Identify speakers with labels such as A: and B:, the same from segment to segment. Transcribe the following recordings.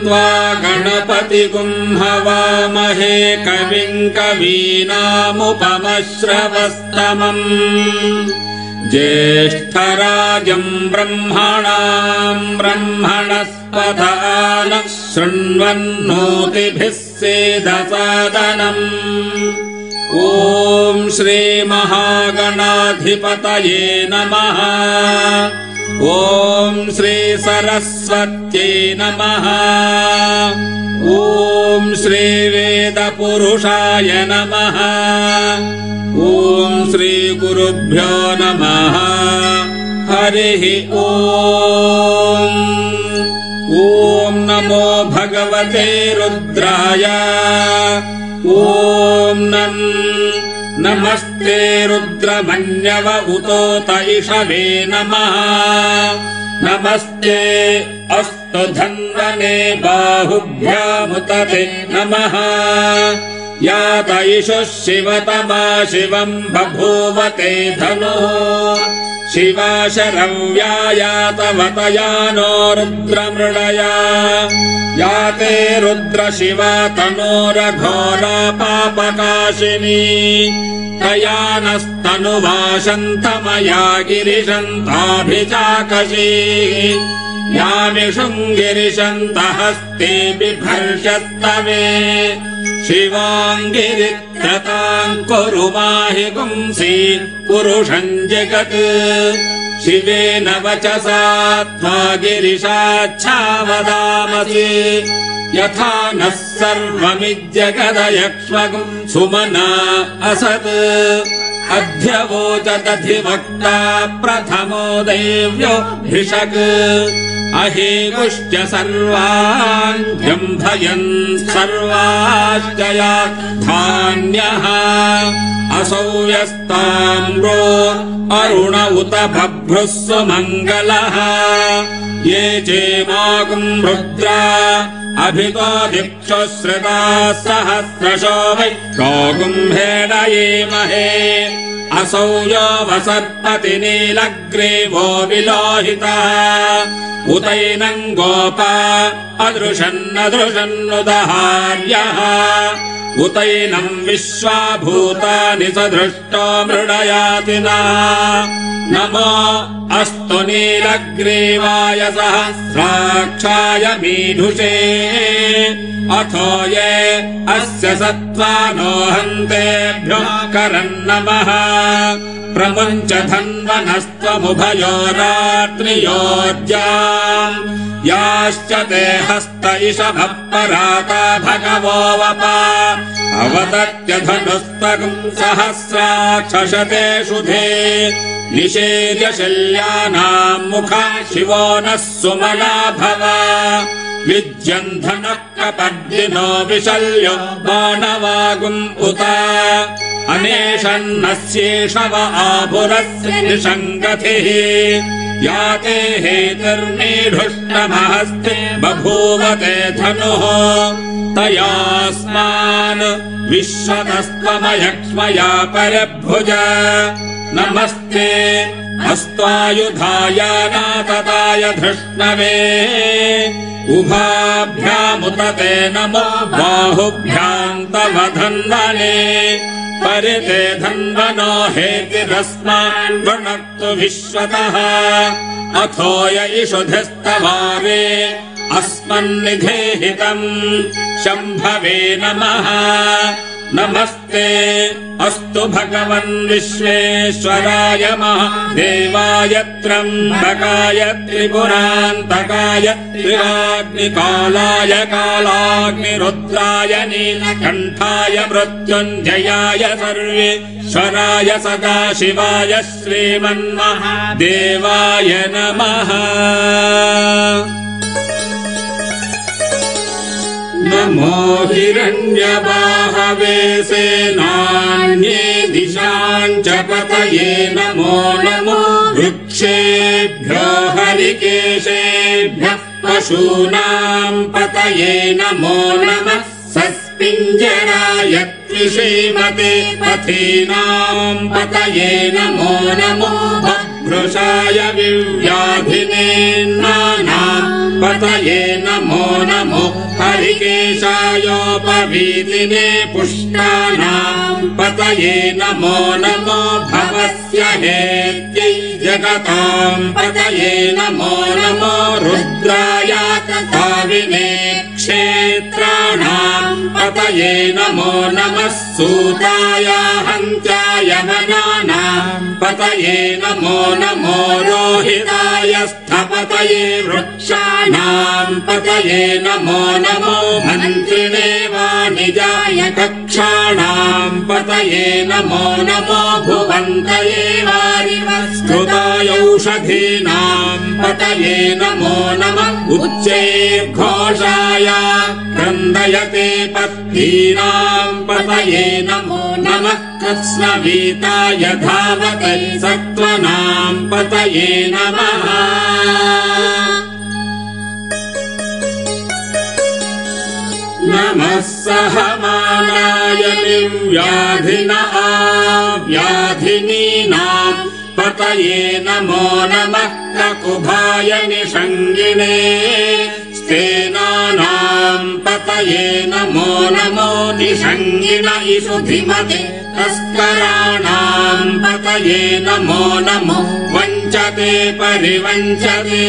A: त्वा गणपतिगुं हवामहे कविं कवीनामुपमश्रवस्तमम् ज्येष्ठराजं ब्रह्मणस्पत नः शृण्वन्नोतिभिः सेदसादनम् ॐ श्रीमहागणाधिपतये नमः। ॐ श्री सरस्वत्यै नमः। ॐ श्री वेदपुरुषाय नमः। ॐ श्री गुरुभ्यो नमः। हरिः ॐ। ॐ नमो भगवते रुद्राय। ॐ नमस्ते रुद्रमन्यव उतोत इषवे नमः। नमस्ते अस्तु धन्वने बाहुभ्यामुतते नमः। यात इषुः शिवतमा शिवम् बभूवते धनुः। शिवा शरव्या यातवतया नो रुद्रमृडया। याते रुद्र शिवा तनोरघोरा पापकाशिनी। तया नस्तनुवाशन्तमया गिरिशन्ताभिचाकशी। यामिषुम् गिरिशन्तहस्ते बिभर्षस्तवे। शिवाङ्गिरित्रताम् कुरु माहि पुंसि पुरुषम् जगत्। शिवेन वचसा त्वा गिरिशाच्छावदामसि। यथा नः सर्वमिज्जगदयक्ष्मगुम् सुमना असत्। अध्यवोचदधिवक्ता प्रथमो देव्यो भिषक्। अहेगुश्च सर्वान् जम्भयन् सर्वाश्च धान्यः। असौ यस्ताम्रो अरुण उत बभ्रुः सुमङ्गलः। ये चेमागुम् रुद्रा अभितो दिक्षुश्रिताः सहस्रशो वै गोगुम्भेडयेमहे। असौ यो वसर्पति नीलग्रीवो विलोहितः। उतैनम् गोपा अदृशन्नदृशन्नुदहार्यः। उतैनम् विश्वाभूतानि सदृष्टो मृडयाति नः। नमो अस्तु नीलग्रीवाय सहस्राक्षाय मीढुषे। अथो ये अस्य सत्त्वानो हन्तेभ्यो करन्नमः। प्रमुञ्च धन्वनस्त्वमुभयोरात्रियोज्याम्। याश्च ते हस्त इषभः पराता भगवो वपा। अवतत्य धनुस्तगुम् सहस्राक्षशते शुधे। निषेद्य शल्यानाम् मुखा शिवो नः सुमना भव। विज्यन् धनः कपर्दिनो विशल्यो बाणवागुम् उत। अनेषन्नस्येषव आभुरस्य निषङ्गतिः। याते हेतिर्मीढुष्टमहस्ते बभूवते धनुः। तयास्मान् विश्वतस्त्वमयक्ष्मया परभुज। नमस्ते अस्त्वायुधाय नातताय धृष्णवे। उभाभ्यामुतते नमो बाहुभ्याम् तव धन्वने। परिते धन्वनो हेतिरस्मान् वृणक्तु विश्वतः। अथो य इषुधिस्तवारे अस्मन्निधेहितम्। शम्भवे नमः। नमस्ते अस्तु भगवन् विश्वेश्वराय महादेवाय त्र्यम्बकाय त्रिपुरान्तकाय त्रिराग्निकालाय कालाग्निरुद्राय नीलकण्ठाय मृत्युञ्जयाय सर्वेश्वराय सदाशिवाय श्रीमन्महादेवाय नमः। नमो हिरण्यबाहवे सेनान्ये दिशाम् च पतये। नमो नमो वृक्षेभ्यो हरिकेशेभ्यः पशूनाम् पतये। नमो नमः सस्पिञ्जराय त्रिशीमते पथीनाम् पतये। नमो नमो भृशाय विव्याधिने नानाम् पतये नमो नमो हरिकेशायोपवीतिने पुष्टानां पतये नमो नमो भवस्य हेत्यै जगतां पतये नमो नमो रुद्राय भाविने क्षेत्राणां पतये नमो नमः सूताय हन्त्याय वनानां पतये नमो नमो रोहिताय स्थपतये वृक्षाणां पतये नमो नमो मन्त्रिणे वाणिजाय कक्षाणां पतये नमो नमो भुवन्तये वारिवस्तुताय औषधीनां पतये नमो नमः उच्चैर्घोषाय क्रन्दयते पत्नीनां पतये नमो नमः कृत्स्नवीताय धावते सत्त्वनां पतये नमः नमः सहमानाय व्याधिनीनां पतये नमो नमः ककुभाय निषङ्गिणे स्तेनानां पतये नमो नमो निषङ्गिण इषुधिमते तस्कराणां पतये नमो नमो वञ्चते परिवञ्चते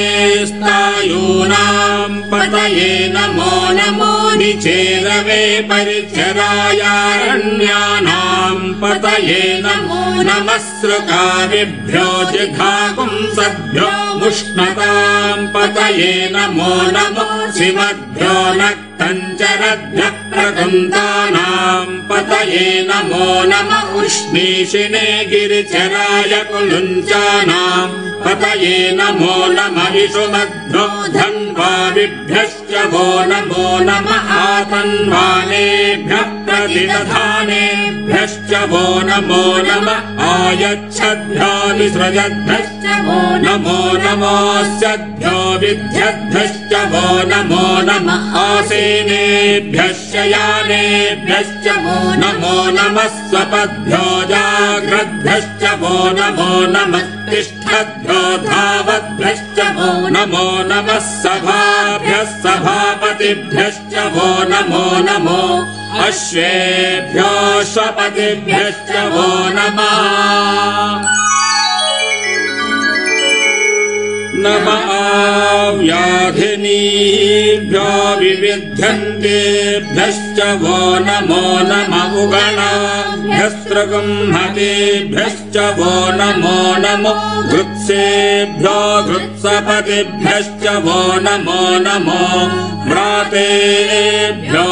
A: स्थायूनां पतये नमो नमो निचेरवे परिचरायारण्यानां पतये नमो नमः सृकारिभ्यो जिघापुंसद्भ्यो मुष्णतां पतये नमो नमो सिमद्भ्यो नक्तञ्चरद्भ्यः प्रकुन्तानां पतये नमो नमः उष्णीषिणे गिरिचराय कुलुञ्चानां पतये नमो नमः इषुमद्भ्यो धन्वाविभ्यश्च वो नमो नमः आतन्वानेभ्यः प्रतिदधानेभ्यश्च वो नमो नमः आयच्छद्भ्यो विसृजद्भ्यश्च वो नमो नमोऽस्यद्भ्यो विद्यद्भ्यश्च वो नमो नमः आसीनेभ्यश्च यानेभ्यश्च वो नमो नमः स्वपद्भ्यो जाग्रद्भ्यश्च वो नमो नमः तिष्ठद्भ्यो धावद्भ्यश्च वो नमो नमः सभाभ्यः सभापतिभ्यश्च वो नमो नमो अश्वेभ्यो स्वपतिभ्यश्च वो नमः नमः व्याधिनीभ्यो विविध्यन्तेभ्यश्च वो नमो नमः उगणाभ्यस्त्रगुंहतेभ्यश्च वो नमो नमो गृत्सेभ्यो गृत्सपतिभ्यश्च वो नमो नमो व्रातेभ्यो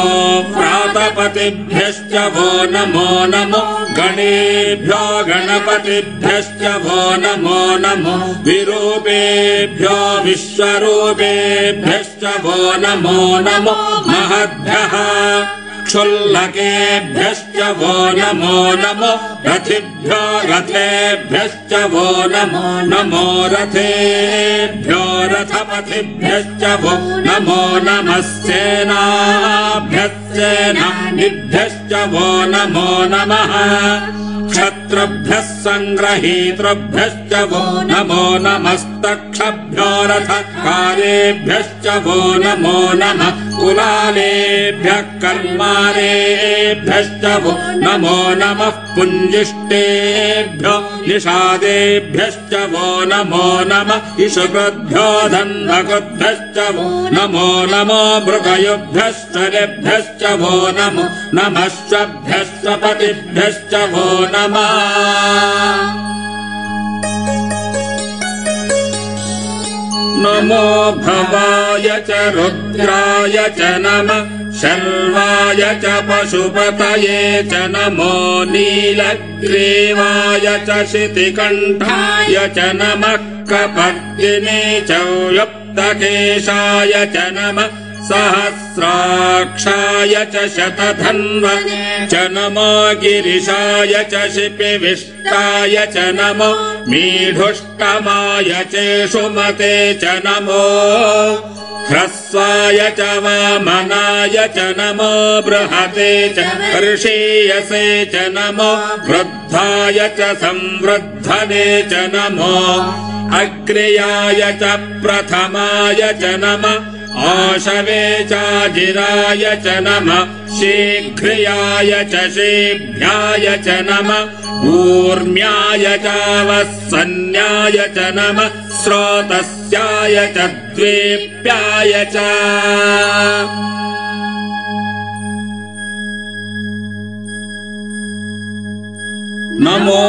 A: व्रातपतिभ्यश्च वो नमो नमो गणेभ्यो गणपतिभ्यश्च वो नमो नमो विरूपेभ्यो विश्वरूपेभ्यश्च वो नमो नमो महद्भ्यः क्षुल्लकेभ्यश्च वो नमो नमो रथिभ्यो रथेभ्यश्च वो नमो नमो रथेभ्यो रथपतिभ्यश्च वो नमो नमः सेनाभ्यश्च वो नमो नमः क्षत्रभ्यः सङ्ग्रहीतृभ्यश्च वो नमो नमस्तक्षभ्यो रथकारेभ्यश्च वो नमो नमः कुलालेभ्यः कर्मारेभ्यश्च वो नमो नमः पुञ्जिष्टेभ्यो निषादेभ्यश्च वो नमो नमः इषुकृद्भ्यो धन्वकृद्भ्यश्च वो नमो नमो मृगयुभ्यश्च वो नमो नमः स्वभ्यश्च पतिभ्यश्च वो नमः नमो भवाय च रुद्राय च नमः शर्वाय च पशुपतये च नमो नीलग्रीवाय च शितिकण्ठाय च नमः कपर्दिने च युक्तकेशाय च नमः सहस्राक्षाय च शतधन्वने च नमो गिरिशाय च शिपिविष्टाय च नमो मीढुष्टमाय चेषुमते च नमो ह्रस्वाय च वामनाय च नमो बृहते च ऋषीयसे च नमो वृद्धाय च संवृद्धने च नमो अग्र्याय च प्रथमाय च नमः आशवे चाजिराय च नमः शीघ्र्याय च शीभ्याय च नमः ऊर्म्याय चावस्सन्याय च नमः स्रोतस्याय च द्वीप्याय च नमो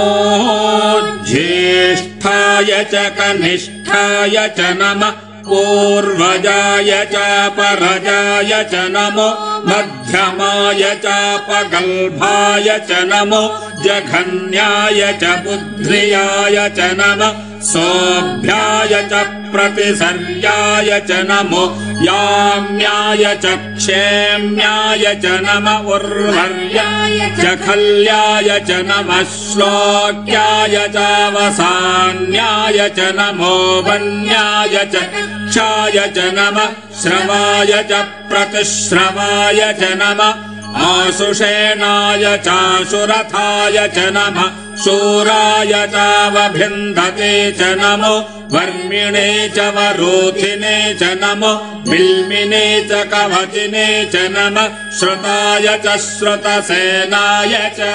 A: ज्येष्ठाय च कनिष्ठाय च नमः पूर्वजाय चापरजाय च नमो मध्यमाय चापगल्भाय च नमो जघन्याय च बुद्ध्याय च नमः सोऽभ्याय च प्रतिसर्याय च नमो याम्याय च क्षेम्याय च नमः उर्वर्याय च खल्याय च नमः श्लोक्याय चावसान्याय च नमो वन्याय च क्षाय च नमः श्रवाय च प्रतिश्रवाय च नमः आशुषेणाय चाशुरथाय च नमः शूराय चावभिन्धते च नमो वर्मिणे च वरोधिने च नमो बिल्मिने च कवचिने च नमः श्रुताय च श्रुतसेनाय च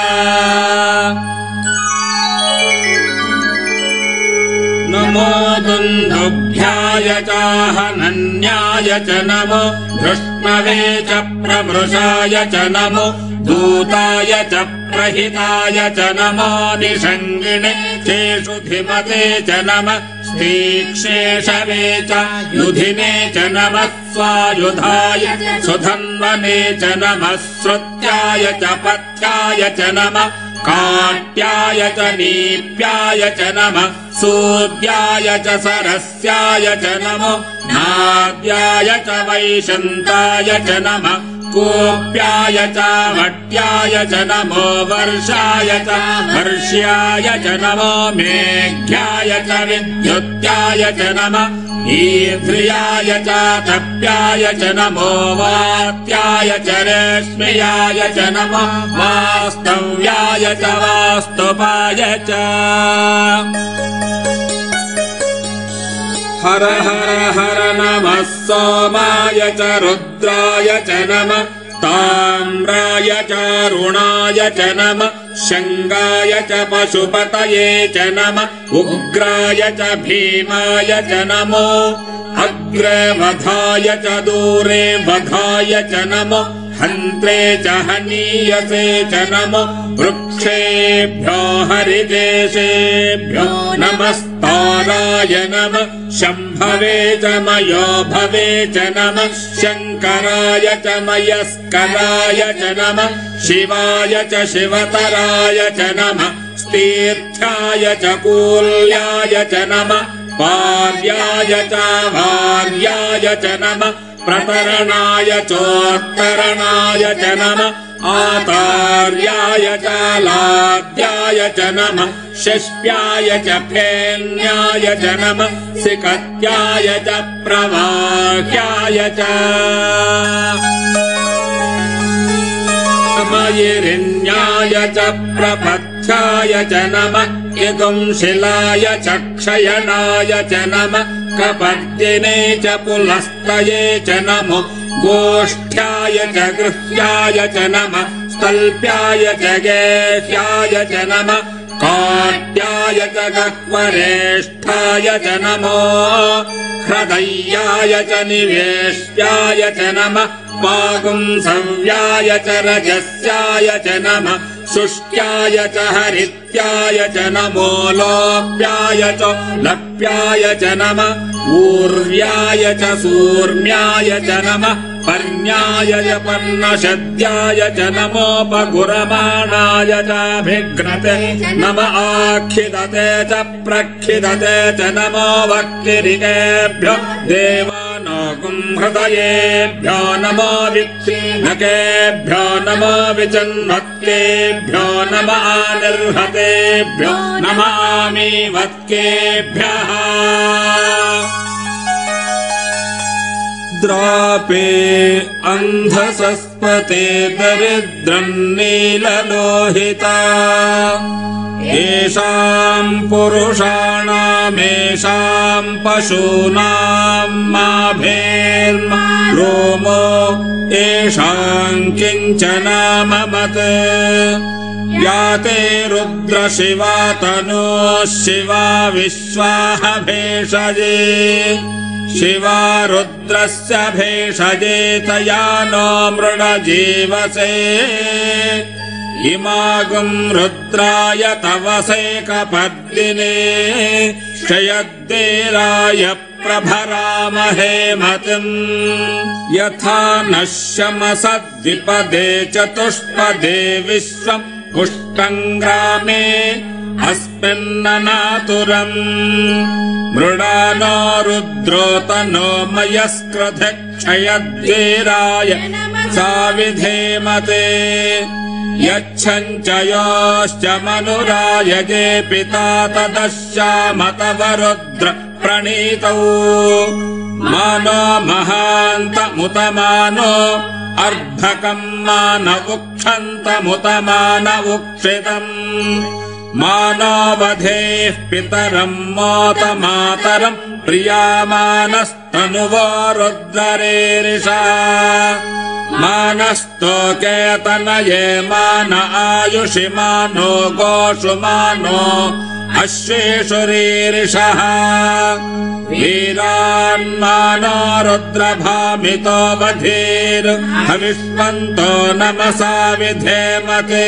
A: नमो दुन्दुभ्याय चाहनन्याय च नमो धृष्णवे च प्रमृषाय च नमो दूताय च प्रहिताय च नमो निषङ्गिणे चेषुधिमते च नमः स्तीक्षेषवे च युधिने च नमः स्वायुधाय सुधन्वने च नमः श्रुत्याय च पथ्याय च नमः काट्याय च नीप्याय च नमः सूर्याय च सरस्याय च नमो नाद्याय च वैशन्ताय च नमः कोप्याय च वट्याय च नमो वर्षाय च वर्ष्याय च नमो मेघ्याय च विद्युत्याय च नमः ईध्र्याय च तप्याय च नमो वात्याय च रेश्म्याय च नमो वास्तव्याय च वास्तुपाय च हर हर हर नमः सोमाय च रुद्राय च नमः ताम्राय चारुणाय च नमः शङ्गाय च पशुपतये च नमः उग्राय च भीमाय च नमो अग्रे वधाय च दूरे वधाय च नमो हन्त्रे च हनीयसे च नमो वृक्षेभ्यो हरिकेशेभ्यो नमस्ताराय नमः शम्भवे च मयो भवे च नमः शङ्कराय च मयस्कराय च नमः शिवाय च शिवतराय च नमः तीर्थ्याय च कूल्याय च नमः पार्याय च भार्याय च नमः प्रतरणाय चोत्तरणाय च नमः आतार्याय च लाद्याय च नमः षष्ट्याय च फेन्याय च नमः सिकत्याय च प्रवाह्याय च मयिरिन्याय च प्रपथ्याय च नमः यगुंशिलाय च क्षयणाय च नमः कपर्दिने च पुलस्तये च नमो गोष्ठ्याय च गृह्याय च नमः स्तल्प्याय च गेह्याय च नमः काट्याय च गह्वरेष्ठाय च नमो हृदय्याय च निवेश्याय च नमः पागुंसव्याय च रजस्याय च नमः शुष्क्याय च हरित्याय च नमो लोप्याय च लप्याय च नमः ऊर्व्याय च सूर्म्याय च नमः पर्ण्याय च पर्णशद्याय च नमोपगुरमाणाय चाभिघ्नते नम आखिदते च प्रखिदते च नमो वक्किरिकेभ्यो देवानागुंहृदयेभ्यो नमो विच्छिन्नकेभ्यो नमो विचन्वत्केभ्यो नम आनिर्हतेभ्यो नमामिवत्केभ्यः रुद्रापे अन्धसस्पते दरिद्रन्नीललोहिता येषाम् पुरुषाणामेषाम् पशूनाम् माभेर्मा रोमो येषाम् किञ्चन ममत् याते रुद्रशिवा तनो शिवा विश्वाः भेषजे शिवा रुद्रस्य भेषजे तया नो मृडजीवसे इमागुम् रुद्राय तवसे कपर्दिने क्षयद्देराय प्रभरामहे मतिम् यथा नश्यमसद्विपदे चतुष्पदे विश्वम् पुष्टम् ग्रामे अस्मिन्ननातुरम् मृडानो रुद्रोतनो मयस्कृध क्षयद्वीराय साविधेमते यच्छञ्च योश्च मनुरायजे पिता तदश्यामतव रुद्र प्रणीतौ मानो महान्तमुतमानो अर्भकम् मान उक्षन्तमुतमान उक्षितम् मानवधेः पितरम् मोतमातरम् प्रियामानस्तनुवो रुद्ररेरिषा मानस्तोकेतनये मान आयुषि मानो गोषु मानो अश्वेषु रीरिषः वीरान्मानो रुद्रभामितो वधीर् हविष्मन्तो नमसा विधेमते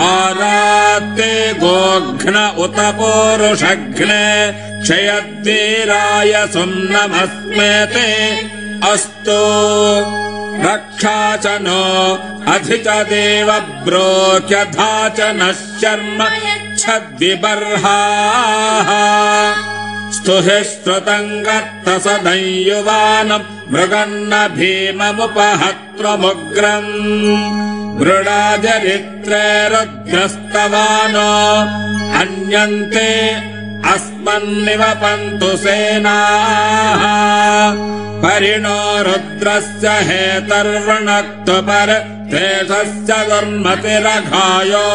A: आरात्ते गोघ्न उत पूरुषघ्ने क्षयद्वीराय सुम्नमस्मेते अस्तु रक्षा च नो अधि च देव ब्रोक्यधा च नः शर्म छद्विबर्हाः स्तुहि श्रुतम् गर्तसदंयुवानम् मृगन्न भीममुपहत्वमुग्रम् मृडाचरित्रे रुद्रस्तवानो अन्यन्ते अस्मन्निवपन्तु सेनाः परिणो रुद्रस्य हेतर्वणक्तु परदेशस्य दुर्मतिरघायोः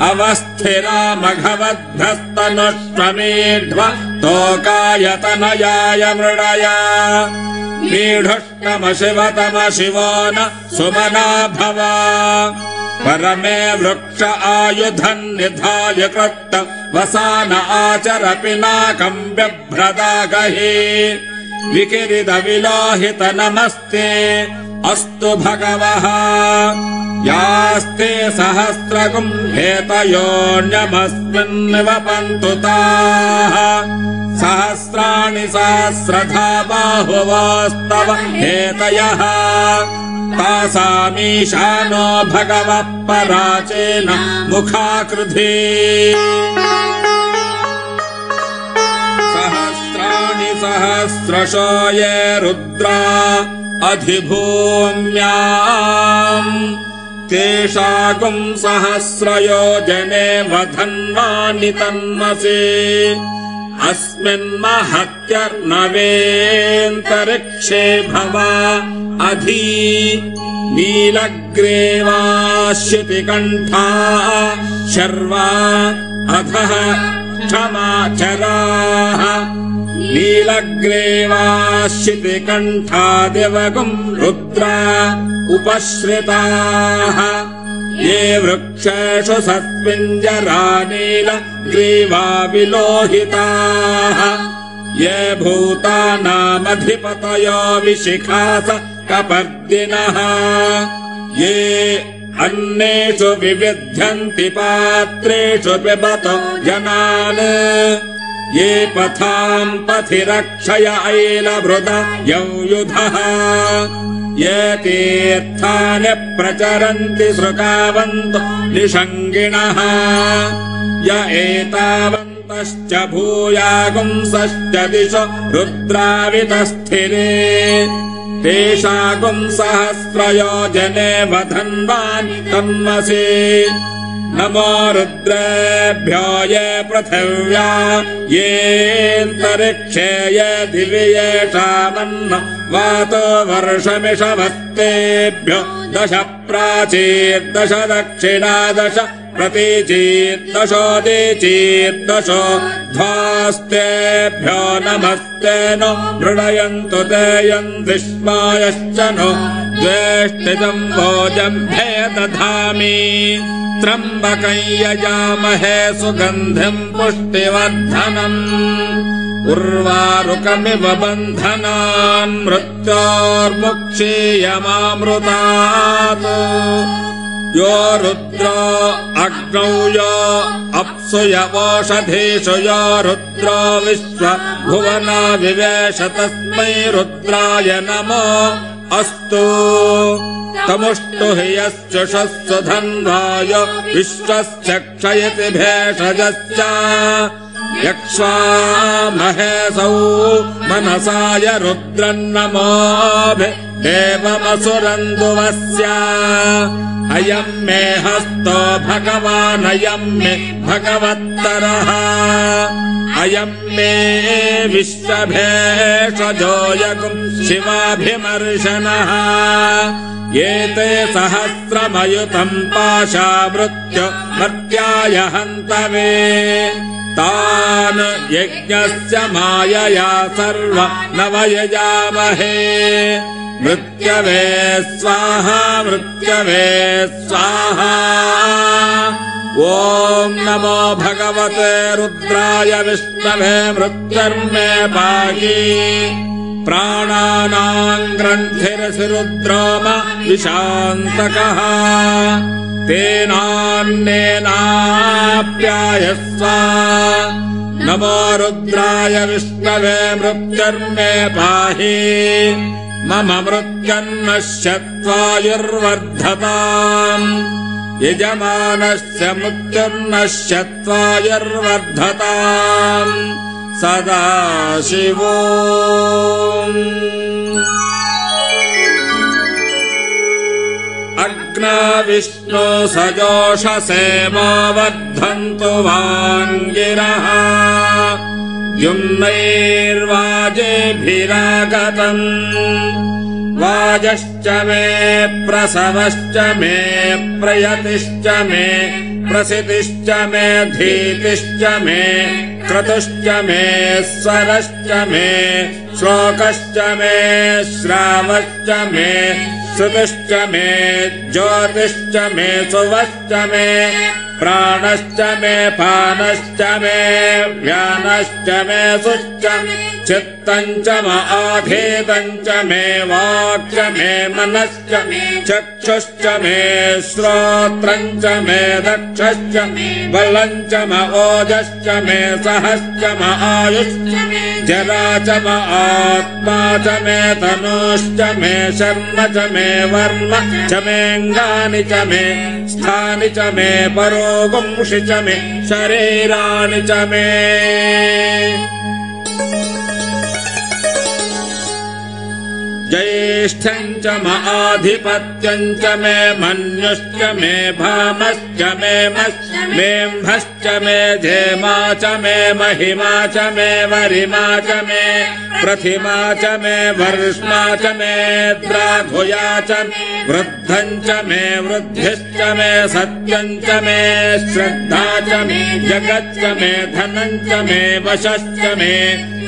A: अवस्थिरा मघवद्भ्यस्तनुष्वमीढ्व तोकायतनयाय मृडया मीढुष्टम शिवतम शिवो न सुमना भव परमे वृक्ष आयुधम् निधाय कृत्त वसान आचर पिनाकम् व्यभ्रदागहि विकिरिद विलोहित नमस्ते अस्तु भगवः यास्ते सहस्रगुम् हेतयोऽन्यमस्मिन्निवपन्तु ताः सहस्राणि सहस्रधा बाहुवोस्तव हेतयः तासामीशानो भगवः पराचेन मुखाकृधि सहस्राणि सहस्रशो ये रुद्रा अधिभूम्याम् तेषागुम् सहस्रयोजने वधन्वानि तन्मसे अस्मिन्महत्यर्णवेऽन्तरिक्षे भवा अधि नीलग्रीवाश्यतिकण्ठा शर्वा अधः क्षमाचराः नीलग्रीवाश्यतिकण्ठा दिवगुम् रुद्रा उपश्रिताः ये वृक्षेषु सत्पिञ्जरा नीलग्रीवा विलोहिताः ये भूतानामधिपतयो विशिखास कपर्दिनः ये अन्नेषु विविध्यन्ति पात्रेषु पिबतो जनान् ये पथाम् पथि रक्षय ऐलभृदा यौयुधः ये तीर्थानि प्रचरन्ति सृकावन्तो निषङ्गिणः य एतावन्तश्च भूयागुंसश्च दिशो रुद्रावितस्थिरे तेषागुम् सहस्रयोजने वधन्वानि तन्मसि नमो रुद्रेभ्यो ये पृथिव्या येऽन्तरिक्षे ये दिवि येषामन्न वातो वर्षमिषवस्तेभ्यो 10 प्राचीर्दश दक्षिणादश प्रतीचीर्दशोदीचीर्दशो ध्वास्तेभ्यो नमस्ते नो मृडयन्तु ते यन्विष्मायश्च नो द्वेष्टितम् भोजम्भे दधामि त्र्यम्बकं यजामहे सुगन्धिम् पुष्टिवर्धनम् उर्वारुकमिव बन्धनान् मृत्योर्मुक्षीयमामृतात् यो रुद्रो अग्नौ यो अप्सु यवोषधीषु यो रुद्रो विश्वभुवना विवेश तस्मै रुद्राय नमो अस्तु तमुष्टु हि यश्चुषस्सु धन्वाय विश्वस्य क्षयति भेषजश्च यक्ष्वामहेसौ मनसाय रुद्रन्नमोऽभि देवमसुरन्दुवस्य अयम् मे हस्तो भगवान् अयम् मे भगवत्तरः अयम् मे विश्वभेषजो यगुम् शिवाभिमर्शनः एते सहस्रमयुतम् पाशावृत्यो मर्त्याय हन्तवे तान् यज्ञस्य मायया सर्व नवयजामहे मृत्यवे स्वाहा मृत्यवे स्वाहा ॐ नमो भगवते रुद्राय विष्णवे मृत्युर्मे पाहि प्राणानाम् ग्रन्थिरसि रुद्रोम विशान्तकः तेनान्नेनाप्यायस्व नमो रुद्राय विष्णवे मृत्युर्मे पाहि मम मृत्युर्नश्यत्वायुर्वर्धताम् यजमानस्य मृत्युर्नश्यत्वायुर्वर्धताम् सदा शिवो अग्ना विष्णु सजोषसे मा वर्धन्तु वाङ्गिरः युम्नैर्वाजेभिरागतम् वाजश्च मे प्रसवश्च मे प्रयतिश्च मे प्रसितिश्च मे धीतिश्च मे क्रतुश्च मे स्वरश्च मे श्लोकश्च मे श्रावश्च मे श्रुतिश्च मे ज्योतिश्च मे सुवश्च मे प्राणश्च मे पानश्च मे व्यानश्च मे सुश्च चित्तम् च आधीतम् च मे वाक्च मे मनश्च चक्षुश्च मे श्रोत्रम् च मे दक्षश्च बलम् च ओजश्च मे सहश्च आयुश्च जरा च आत्मा च मे तनुश्च मे शर्म च मे वर्म च मेऽङ्गानि च मे स्थानि च मे परोगुंषि च मे शरीराणि च मे ज्येष्ठम् च आधिपत्यम् च मे मन्युश्च मे भामश्च मे मेऽम्भश्च मे धेमा च मे महिमा च मे वरिमा च मे प्रतिमा च मे वर्ष्मा च मे द्राघुया च वृद्धम् च मे वृद्धिश्च मे सत्यम् च मे श्रद्धा च मे जगच्च मे धनम् च मे वशश्च मे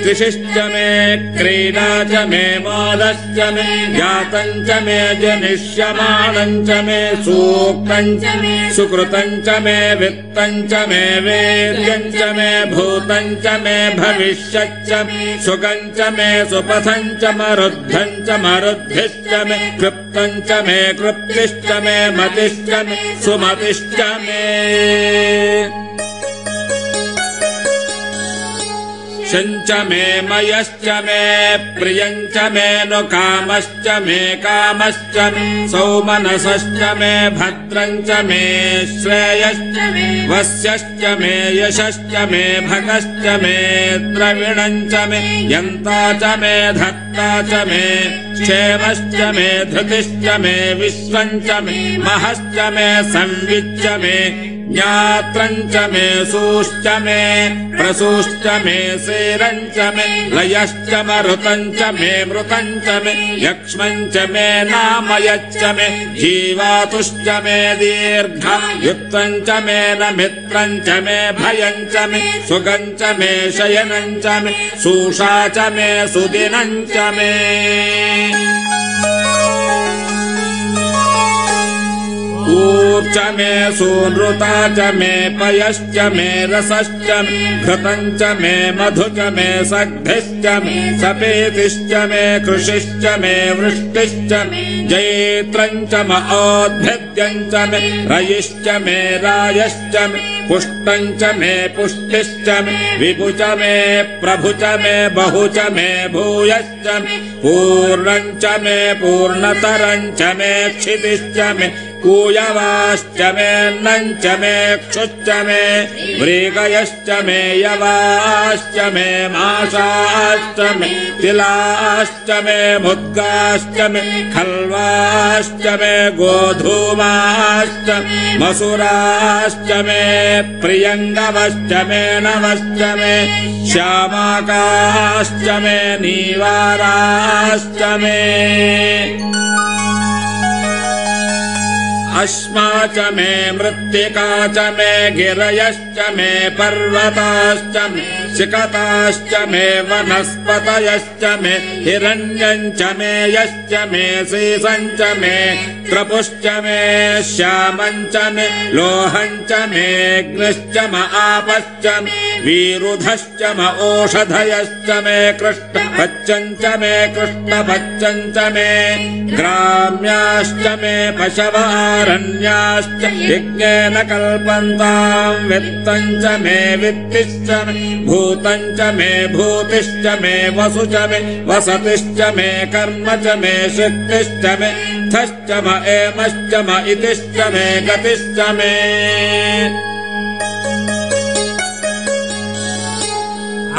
A: कृषिश्च मे क्रीडा च मे मोदश्च मे जातम् च मे जनिष्यमाणम् च मे सूक्तम् च मे सुकृतम् च मे वित्तम् च मे वेद्यम् च मे भूतम् च मे भविष्यच्च मे सुखम् च मे सुपथम् च मरुद्धम् च मरुद्धिश्च मे कृप्तम् च मे कृप्तिश्च मे मतिश्च मे सुमतिश्च मे शञ्च मे मयश्च मे प्रियम् च मे नु कामश्च मे कामश्च मे सौमनसश्च मे भद्रम् च मे श्रेयश्च मे वस्यश्च मे यशश्च मे भगश्च मे द्रविणम् च मे यन्ता च मे धत्ता च मे क्षेमश्च मे धृतिश्च मे विश्वम् च मे महश्च मे संविच्च मे ज्ञात्रञ्च मे सूश्च मे प्रसूश्च मे सेरञ्च मे लयश्च मरुतञ्च मे मृतञ्च मे यक्ष्मञ्च मे नामयच्च मे जीवातुश्च मे दीर्घायुक्तञ्च मे न मित्रञ्च मे भयञ्च मे सुगञ्च मे शयनञ्च मे सूषा च मे सुदिनञ्च मे ऊर्च मे सूनृता च मे पयश्च मे रसश्च मे घृतञ्च मे मधु च मे सग्धिश्च मे सपेतिश्च मे कृषिश्च मे वृष्टिश्च मे जैत्रञ्च म औद्भिद्यञ्च मे रयिश्च मे रायश्च मे पुष्टञ्च मे पुष्टिश्च मे विभु च मे प्रभु च मे बहु च मे भूयश्च मे पूर्णञ्च मे पूर्णतरञ्च मे क्षितिश्च मे कूयवाश्च मे नञ्च मे क्षुश्च मे मृगयश्च मे यवाश्च मे माशाश्च मे तिलाश्च मे मुद्गाश्च मे खल्वाश्च मे गोधूमाश्च मसुराश्च मे प्रियङ्गवश्च मे नवश्च मे श्यामाकाश्च मे नीवाराश्च मे अश्मा च मे मृत्तिका च मे गिरयश्च मे पर्वताश्च मे शिखताश्च मे वनस्पतयश्च मे हिरण्यञ्च मे यश्च मे सीसञ्च मे त्रपुश्च मे श्यामञ्च मे लोहञ्च मेऽग्निश्च म आपश्च मे वीरुधश्च म ओषधयश्च मे कृष्णपच्चञ्च मे कृष्णपच्चञ्च मे ग्राम्याश्च मे पशवारण्याश्च यज्ञेन कल्पन्ताम् वित्तञ्च मे वित्तिश्च मे भूतञ्च मे भूतिश्च मे वसु च मे वसतिश्च मे कर्म च मे शक्तिश्च मे थश्च म एमश्च म इतिश्च मे गतिश्च मे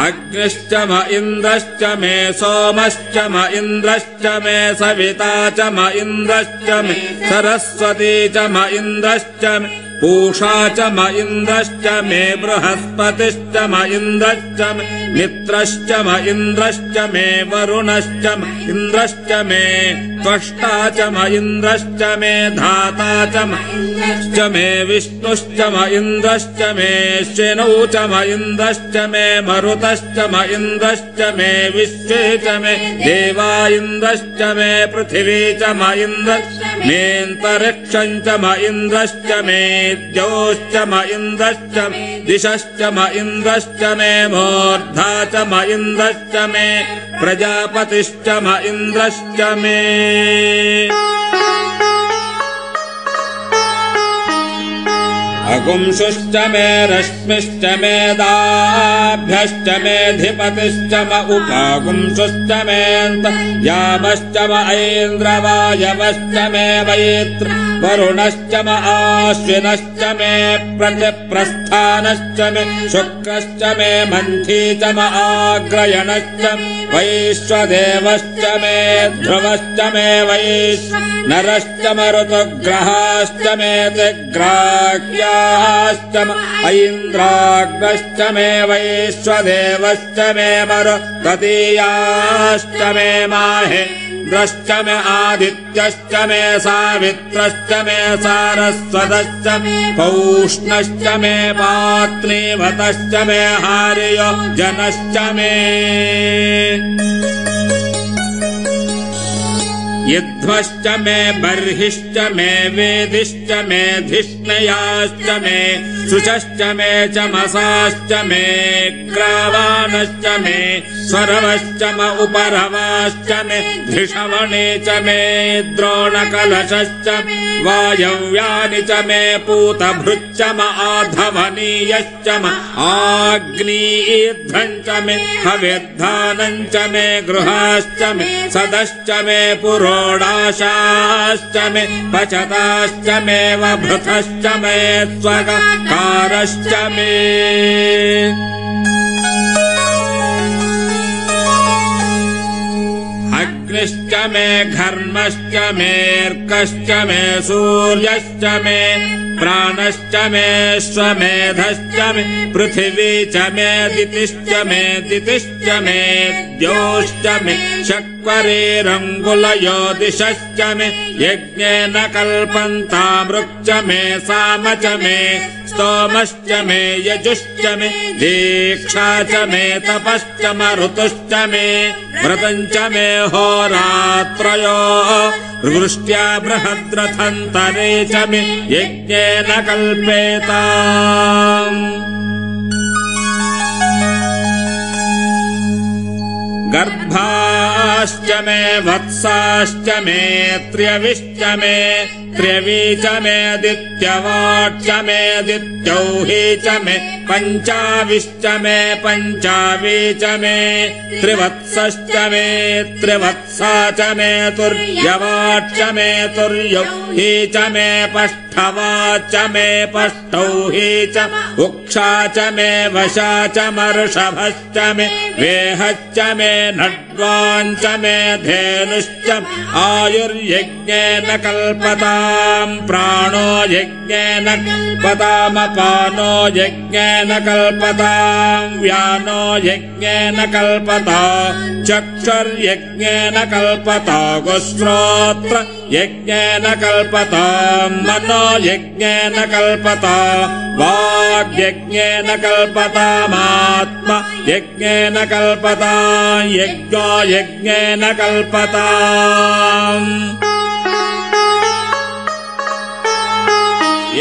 A: अग्निश्च म इन्द्रश्च मे सोमश्च म इन्द्रश्च मे सविता च म इन्द्रश्च मे सरस्वती च म इन्द्रश्च मे पूषा च म इन्द्रश्च मे बृहस्पतिश्च म इन्द्रश्च मे मित्रश्च म इन्द्रश्च मे वरुणश्च म इन्द्रश्च मे त्वष्टा च म इन्द्रश्च मे धाता च म इन्द्रश्च मे विष्णुश्च म इन्द्रश्च मे शेनौ च म इन्द्रश्च मे मरुतश्च म इन्द्रश्च मे विश्वे च मे देवा इन्द्रश्च मे पृथिवी च म इन्द्रश्च मेऽन्तरिक्षञ्च म इन्द्रश्च मे द्योश्च म इन्द्रश्च मे दिशश्च म इन्द्रश्च मे मूर्धा च म इन्द्रश्च मे प्रजापतिश्च म इन्द्रश्च मे अगुंशुश्च मे रश्मिश्च मे दाभ्यश्च मेऽधिपतिश्च म उपागुंशुश्च मेऽन्त यामश्च म ऐन्द्रवायवश्च मे वैत्र वरुणश्च म आश्विनश्च मे प्रतिप्रस्थानश्च मे शुक्रश्च मे मन्थी च म आग्रयणश्च वैश्वदेवश्च मे ध्रुवश्च मे वैश्नरश्च म ऋतुग्रहाश्च मे तिग्राह्याश्च म ऐन्द्राग्नश्च मे वैश्वदेवश्च मे मरुत्ततीयाश्च मे माहेन्द्रश्च मे आदित्यश्च मे सावित्रश्च मे सारस्वतश्च मे पौष्णश्च मे पात्नीवतश्च मे हार्यो जनश्च मे यध्वश्च मे बर्हिश्च मे वेदिश्च मे धिष्णयाश्च मे शुचश्च मे चमसाश्च मे ग्रावाणश्च मे स्वरवश्च म उपरवाश्च मे धृषवणे च मे द्रोणकलशश्च मे वायव्यानि च मे पूतभृच्च म आधवनीयश्च म आग्नीध्वञ्च मे हविर्धानञ्च मे गृहाश्च मे सदश्च मे पुरोडाशाश्च मे पचताश्च मे वभृतश्च मे स्वगकारश्च मे अग्निश्च मे घर्मश्च मेऽर्कश्च मे सूर्यश्च मे प्राणश्च मे स्वमेधश्च मे पृथिवी च मे दितिश्च मे दितिश्च मे द्योश्च मे शक्वरेरङ्गुलयो दिशश्च मे यज्ञेन कल्पन्तामृक्च मे साम च मे स्तोमश्च मे यजुश्च मे दीक्षा च मे तपश्च मरुतुश्च मे व्रतम् च मे होरात्रयो वृष्ट्या बृहद्रथन्तरे च मे यज्ञेन कल्पेताम् गर्भाश्च मे वत्साश्च मे त्र्यविश्च मे त्र्यवी च मे दित्यवाच्च मे दित्यौही च मे पञ्चाविश्च मे पञ्चावी च मे त्रिवत्सश्च मे त्रिवत्सा च मे तुर्यवाच्च मे तुर्यौही च मे पष्ठवाच्च मे पष्ठौही च उक्षा च मे वशा च मर्षभश्च मे वेहश्च मे नड्वाञ्च मे धेनुश्च आयुर्यज्ञेन कल्पताम् प्राणो यज्ञेन कल्पतामपानो यज्ञेन कल्पताम् व्यानो यज्ञेन कल्पता चक्षुर्यज्ञेन कल्पता गुश्रोत्र यज्ञेन कल्पताम् मनो यज्ञेन कल्पता वाग्यज्ञेन कल्पतामात्मा यज्ञेन कल्पताम् यज्ञो यज्ञेन कल्पताम्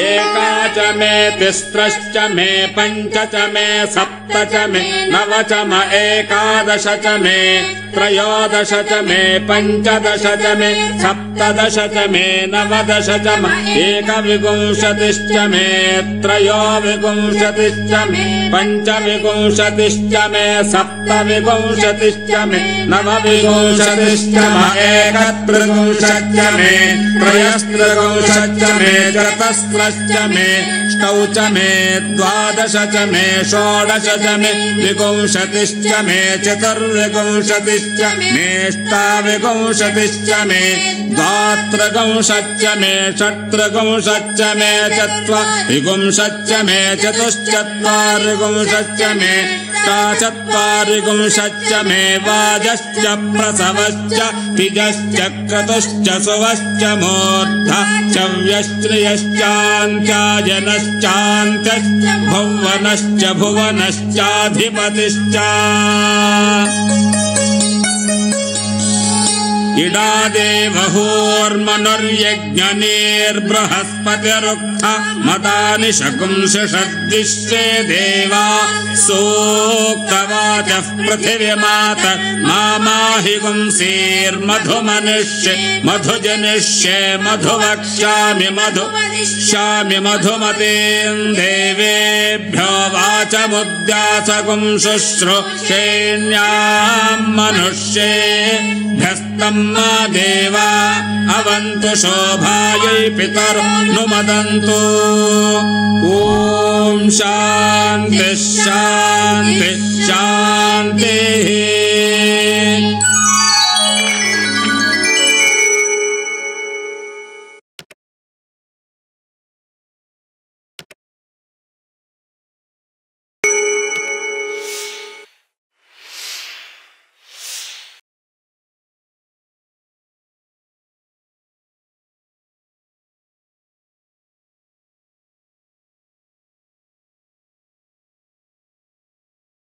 A: एका च मे तिस्रश्च मे पञ्च च मे सप्त च मे नव च म एकादश च मे त्रयोदश च मे पञ्चदश च मे सप्तदश च मे नवदश च म एकविंशतिश्च मे त्रयोविंशतिश्च मे पञ्चविंशतिश्च मे सप्तविंशतिश्च मे नवविंशतिश्च म एकत्रिंशच्च मे त्रयस्त्रिंशच्च मे चतस्रश्च मे अष्टौ च मे द्वादश च मे षोडश च मे विंशतिश्च मे चतुर्विंशतिश्च मेष्टाविंशतिश्च मे द्वात्रिंशच्च मे षट्त्रिंशच्च मे चत्वारिंशच्च मे चतुश्चत्वारिंशच्च मे अष्टाचत्वारिंशच्च मे वाजश्च प्रसवश्च तिजश्च क्रतुश्च सुवश्च मूर्धा चव्यश्च्रियश्चान्त्यायनश्चान्त्यश्च भुवनश्च भुवनश्चाधिपतिश्च इडादेवहोर्मनुर्यज्ञनेर्बृहस्पतिरुक्थ मतानि शकुंसषद्विश्वे देवा सूक्तवाचः पृथिवीमात मामाहि गुंसेर्मधुमनुष्ये मधुजनिष्ये मधुवक्ष्यामि मधुवदिष्यामि मधुमतीं देवेभ्यो वाचमुद्यासगुं शुश्रूषेण्यां मनुष्येभ्यस्तम् मा देवा अवन्तु शोभायै पितर्नुमदन्तु ॐ शान्तिः शान्तिः शान्तिः।